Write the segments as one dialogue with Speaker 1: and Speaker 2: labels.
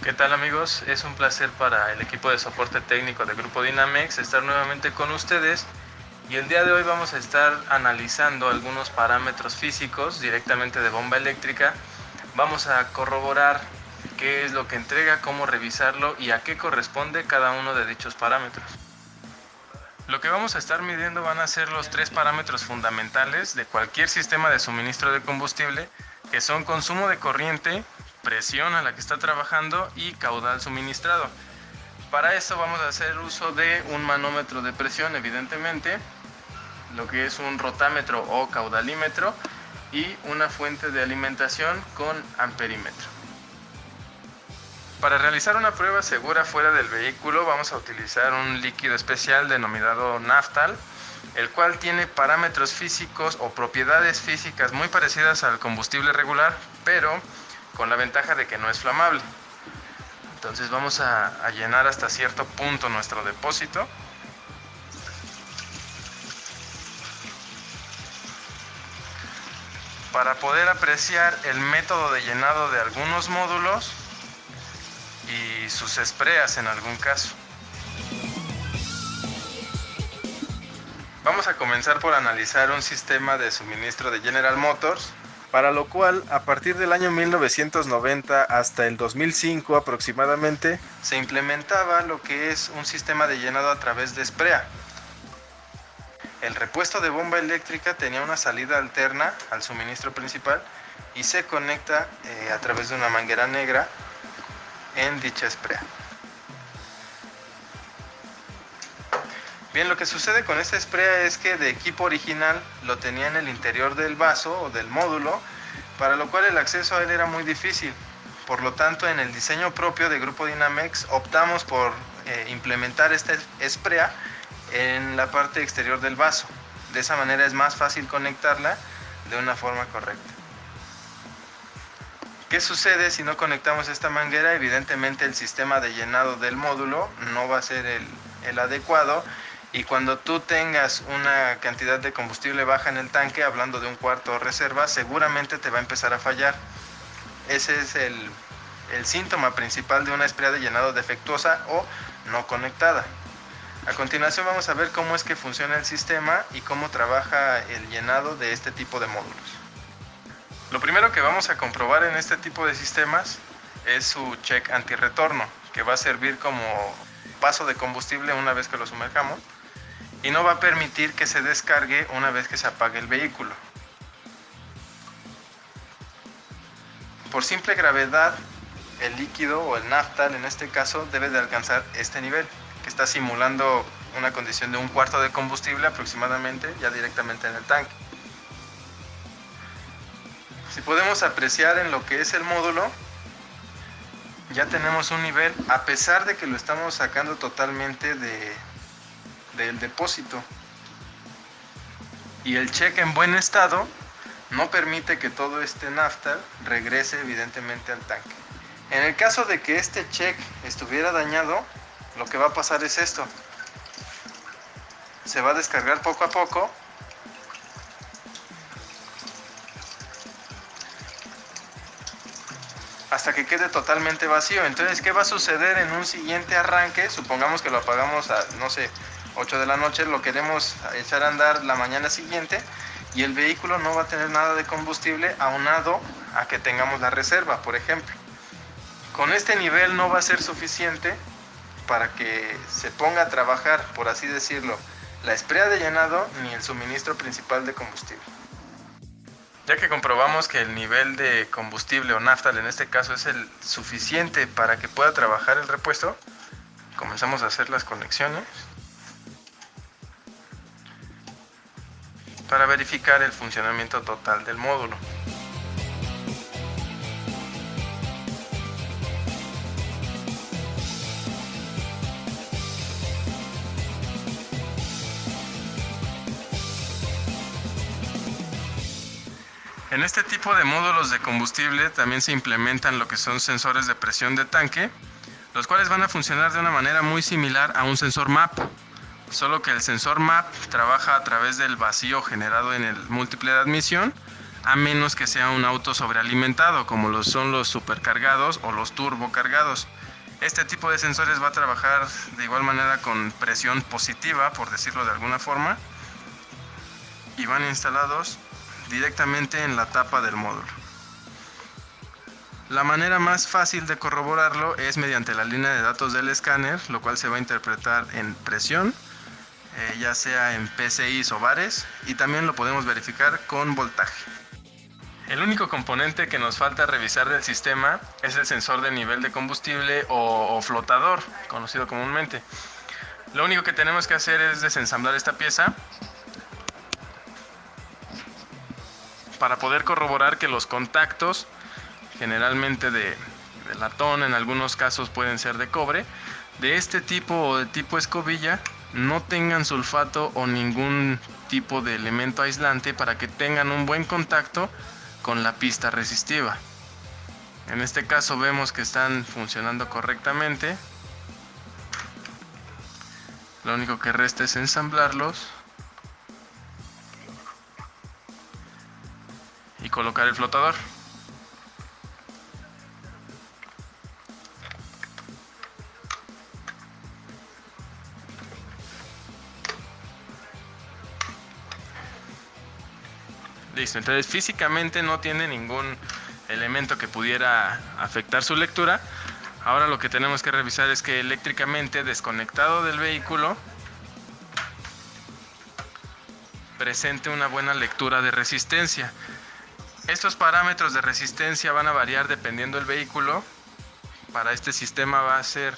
Speaker 1: ¿Qué tal, amigos? Es un placer para el equipo de soporte técnico de Grupo Dynamex estar nuevamente con ustedes, y el día de hoy vamos a estar analizando algunos parámetros físicos directamente de bomba eléctrica. Vamos a corroborar qué es lo que entrega, cómo revisarlo y a qué corresponde cada uno de dichos parámetros. Lo que vamos a estar midiendo van a ser los tres parámetros fundamentales de cualquier sistema de suministro de combustible, que son consumo de corriente, presión a la que está trabajando y caudal suministrado. Para esto vamos a hacer uso de un manómetro de presión, evidentemente, lo que es un rotámetro o caudalímetro, y una fuente de alimentación con amperímetro. Para realizar una prueba segura fuera del vehículo vamos a utilizar un líquido especial denominado naftal, el cual tiene parámetros físicos o propiedades físicas muy parecidas al combustible regular, pero con la ventaja de que no es flamable. Entonces vamos a llenar hasta cierto punto nuestro depósito. Para poder apreciar el método de llenado de algunos módulos y sus espreas en algún caso. Vamos a comenzar por analizar un sistema de suministro de General Motors, para lo cual a partir del año 1990 hasta el 2005 aproximadamente se implementaba lo que es un sistema de llenado a través de esprea. El repuesto de bomba eléctrica tenía una salida alterna al suministro principal y se conecta a través de una manguera negra en dicha esprea. Bien, lo que sucede con esta esprea es que de equipo original lo tenía en el interior del vaso o del módulo, para lo cual el acceso a él era muy difícil. Por lo tanto, en el diseño propio de Grupo Dynamex optamos por implementar esta esprea en la parte exterior del vaso. De esa manera es más fácil conectarla de una forma correcta. ¿Qué sucede si no conectamos esta manguera? Evidentemente el sistema de llenado del módulo no va a ser el adecuado, y cuando tú tengas una cantidad de combustible baja en el tanque, hablando de un cuarto reserva, seguramente te va a empezar a fallar. Ese es el síntoma principal de una esprea de llenado defectuosa o no conectada. A continuación vamos a ver cómo es que funciona el sistema y cómo trabaja el llenado de este tipo de módulos. Lo primero que vamos a comprobar en este tipo de sistemas es su check antirretorno, que va a servir como paso de combustible una vez que lo sumerjamos y no va a permitir que se descargue una vez que se apague el vehículo. Por simple gravedad, el líquido o el naftal en este caso debe de alcanzar este nivel, que está simulando una condición de un cuarto de combustible aproximadamente, ya directamente en el tanque. Si podemos apreciar en lo que es el módulo, ya tenemos un nivel, a pesar de que lo estamos sacando totalmente del depósito. Y el check en buen estado no permite que todo este naftal regrese evidentemente al tanque. En el caso de que este check estuviera dañado, lo que va a pasar es esto. Se va a descargar poco a poco hasta que quede totalmente vacío. Entonces, ¿qué va a suceder en un siguiente arranque? Supongamos que lo apagamos a, no sé, 8 de la noche, lo queremos echar a andar la mañana siguiente y el vehículo no va a tener nada de combustible, aunado a que tengamos la reserva, por ejemplo. Con este nivel no va a ser suficiente para que se ponga a trabajar, por así decirlo, la esprea de llenado ni el suministro principal de combustible. Ya que comprobamos que el nivel de combustible o naftal en este caso es el suficiente para que pueda trabajar el repuesto, comenzamos a hacer las conexiones para verificar el funcionamiento total del módulo. En este tipo de módulos de combustible también se implementan lo que son sensores de presión de tanque, los cuales van a funcionar de una manera muy similar a un sensor MAP, solo que el sensor MAP trabaja a través del vacío generado en el múltiple de admisión, a menos que sea un auto sobrealimentado, como lo son los supercargados o los turbocargados. Este tipo de sensores va a trabajar de igual manera con presión positiva, por decirlo de alguna forma, y van instalados directamente en la tapa del módulo. La manera más fácil de corroborarlo es mediante la línea de datos del escáner, lo cual se va a interpretar en presión, ya sea en PSI o bares, y también lo podemos verificar con voltaje. El único componente que nos falta revisar del sistema es el sensor de nivel de combustible o flotador, conocido comúnmente. Lo único que tenemos que hacer es desensamblar esta pieza para poder corroborar que los contactos, generalmente de latón, en algunos casos pueden ser de cobre, de este tipo o de tipo escobilla, no tengan sulfato o ningún tipo de elemento aislante para que tengan un buen contacto con la pista resistiva. En este caso vemos que están funcionando correctamente. Lo único que resta es ensamblarlos y colocar el flotador. Listo, entonces físicamente no tiene ningún elemento que pudiera afectar su lectura. Ahora lo que tenemos que revisar es que eléctricamente, desconectado del vehículo, presente una buena lectura de resistencia. Estos parámetros de resistencia van a variar dependiendo del vehículo. Para este sistema va a ser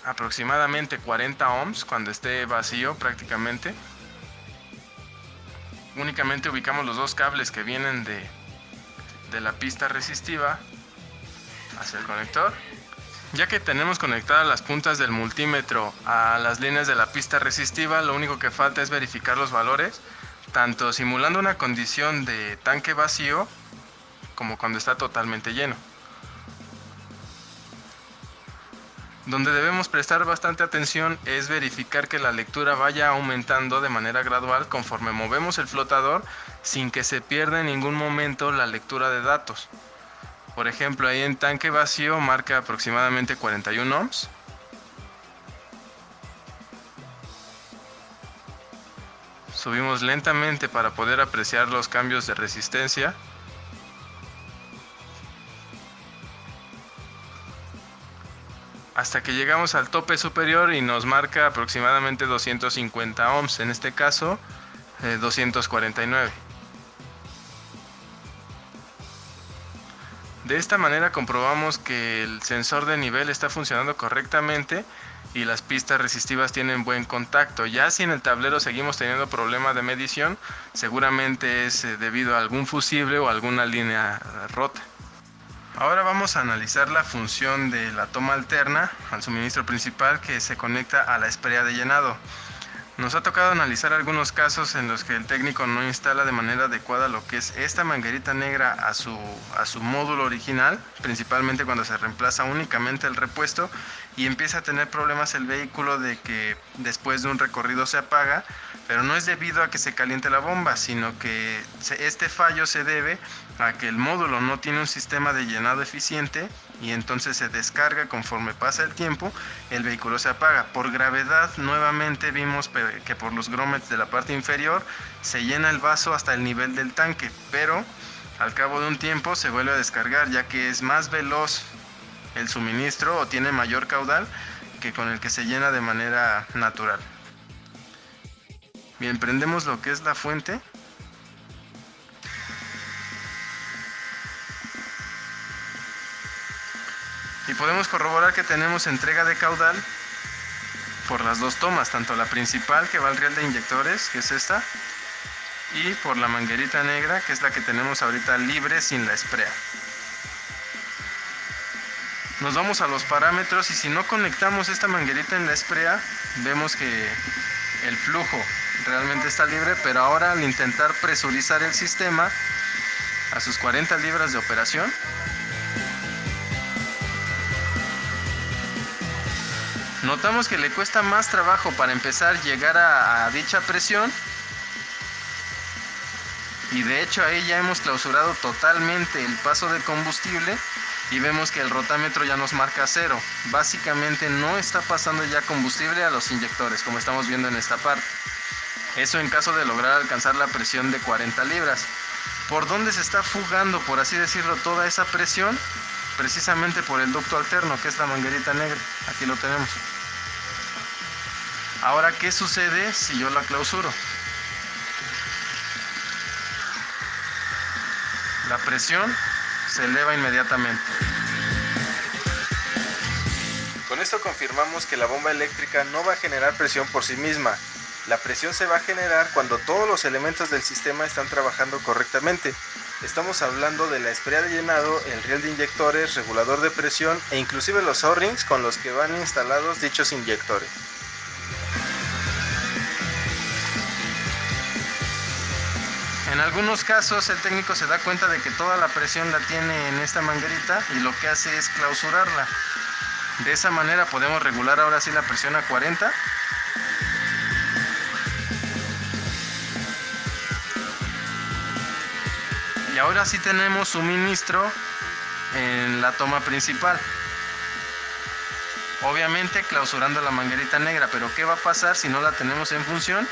Speaker 1: aproximadamente 40 ohms cuando esté vacío prácticamente. Únicamente ubicamos los dos cables que vienen de la pista resistiva hacia el conector. Ya que tenemos conectadas las puntas del multímetro a las líneas de la pista resistiva, lo único que falta es verificar los valores, tanto simulando una condición de tanque vacío como cuando está totalmente lleno. Donde debemos prestar bastante atención es verificar que la lectura vaya aumentando de manera gradual conforme movemos el flotador, sin que se pierda en ningún momento la lectura de datos. Por ejemplo, ahí en tanque vacío marca aproximadamente 41 ohms. Subimos lentamente para poder apreciar los cambios de resistencia. Hasta que llegamos al tope superior y nos marca aproximadamente 250 ohms, en este caso 249. De esta manera comprobamos que el sensor de nivel está funcionando correctamente y las pistas resistivas tienen buen contacto. Ya si en el tablero seguimos teniendo problemas de medición, seguramente es debido a algún fusible o alguna línea rota. Ahora vamos a analizar la función de la toma alterna al suministro principal que se conecta a la esprea de llenado. Nos ha tocado analizar algunos casos en los que el técnico no instala de manera adecuada lo que es esta manguerita negra a su módulo original, principalmente cuando se reemplaza únicamente el repuesto y empieza a tener problemas el vehículo de que después de un recorrido se apaga, pero no es debido a que se caliente la bomba, sino que este fallo se debe a que el módulo no tiene un sistema de llenado eficiente y entonces se descarga conforme pasa el tiempo, el vehículo se apaga. Por gravedad nuevamente vimos que por los grommets de la parte inferior se llena el vaso hasta el nivel del tanque, pero al cabo de un tiempo se vuelve a descargar ya que es más veloz el suministro o tiene mayor caudal que con el que se llena de manera natural. Bien, prendemos lo que es la fuente. Y podemos corroborar que tenemos entrega de caudal por las dos tomas, tanto la principal que va al riel de inyectores, que es esta, y por la manguerita negra, que es la que tenemos ahorita libre sin la esprea. Nos vamos a los parámetros y si no conectamos esta manguerita en la esprea, vemos que el flujo realmente está libre, pero ahora al intentar presurizar el sistema a sus 40 libras de operación, notamos que le cuesta más trabajo para empezar a llegar a dicha presión y de hecho ahí ya hemos clausurado totalmente el paso de combustible y vemos que el rotámetro ya nos marca 0. Básicamente no está pasando ya combustible a los inyectores, como estamos viendo en esta parte. Eso en caso de lograr alcanzar la presión de 40 libras. ¿Por dónde se está fugando, por así decirlo, toda esa presión? Precisamente por el ducto alterno, que es la manguerita negra. Aquí lo tenemos. Ahora, ¿qué sucede si yo la clausuro? La presión se eleva inmediatamente. Con esto confirmamos que la bomba eléctrica no va a generar presión por sí misma. La presión se va a generar cuando todos los elementos del sistema están trabajando correctamente. Estamos hablando de la esprea de llenado, el riel de inyectores, regulador de presión e inclusive los O-rings con los que van instalados dichos inyectores. En algunos casos el técnico se da cuenta de que toda la presión la tiene en esta manguerita y lo que hace es clausurarla. De esa manera podemos regular ahora sí la presión a 40. Y ahora sí tenemos suministro en la toma principal. Obviamente clausurando la manguerita negra, pero ¿qué va a pasar si no la tenemos en función?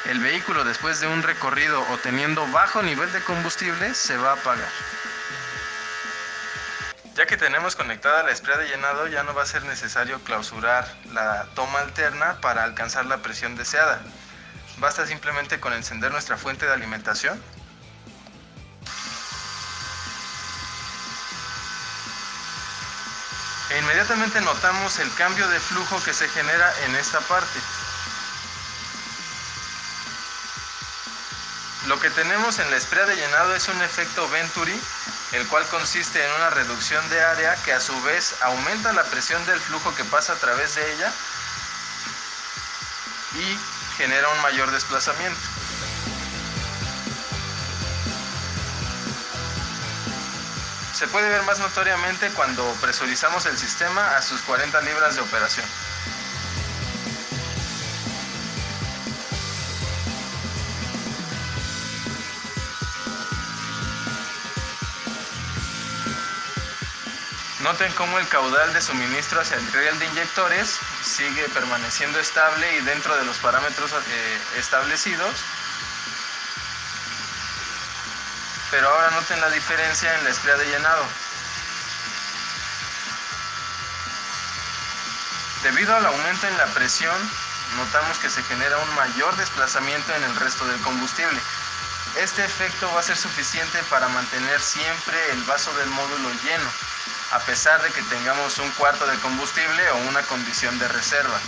Speaker 1: El vehículo, después de un recorrido o teniendo bajo nivel de combustible, se va a apagar. Ya que tenemos conectada la esprea de llenado, ya no va a ser necesario clausurar la toma alterna para alcanzar la presión deseada. Basta simplemente con encender nuestra fuente de alimentación. E inmediatamente notamos el cambio de flujo que se genera en esta parte. Lo que tenemos en la esprea de llenado es un efecto Venturi, el cual consiste en una reducción de área que a su vez aumenta la presión del flujo que pasa a través de ella y genera un mayor desplazamiento. Se puede ver más notoriamente cuando presurizamos el sistema a sus 40 libras de operación. Noten cómo el caudal de suministro hacia el riel de inyectores sigue permaneciendo estable y dentro de los parámetros establecidos. Pero ahora noten la diferencia en la esprea de llenado. Debido al aumento en la presión, notamos que se genera un mayor desplazamiento en el resto del combustible. Este efecto va a ser suficiente para mantener siempre el vaso del módulo lleno, a pesar de que tengamos un cuarto de combustible o una condición de reserva.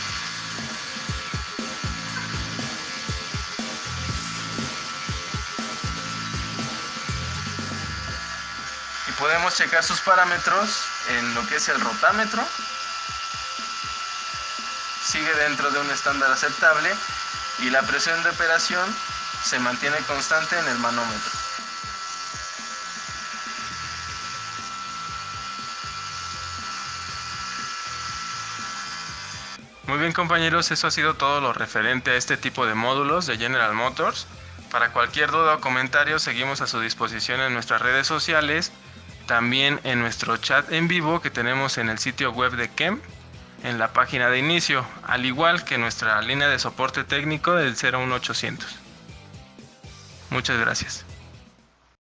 Speaker 1: Y podemos checar sus parámetros en lo que es el rotámetro. Sigue dentro de un estándar aceptable y la presión de operación se mantiene constante en el manómetro. Muy bien, compañeros, eso ha sido todo lo referente a este tipo de módulos de General Motors. Para cualquier duda o comentario seguimos a su disposición en nuestras redes sociales, también en nuestro chat en vivo que tenemos en el sitio web de KEM, en la página de inicio, al igual que nuestra línea de soporte técnico del 01800. Muchas gracias.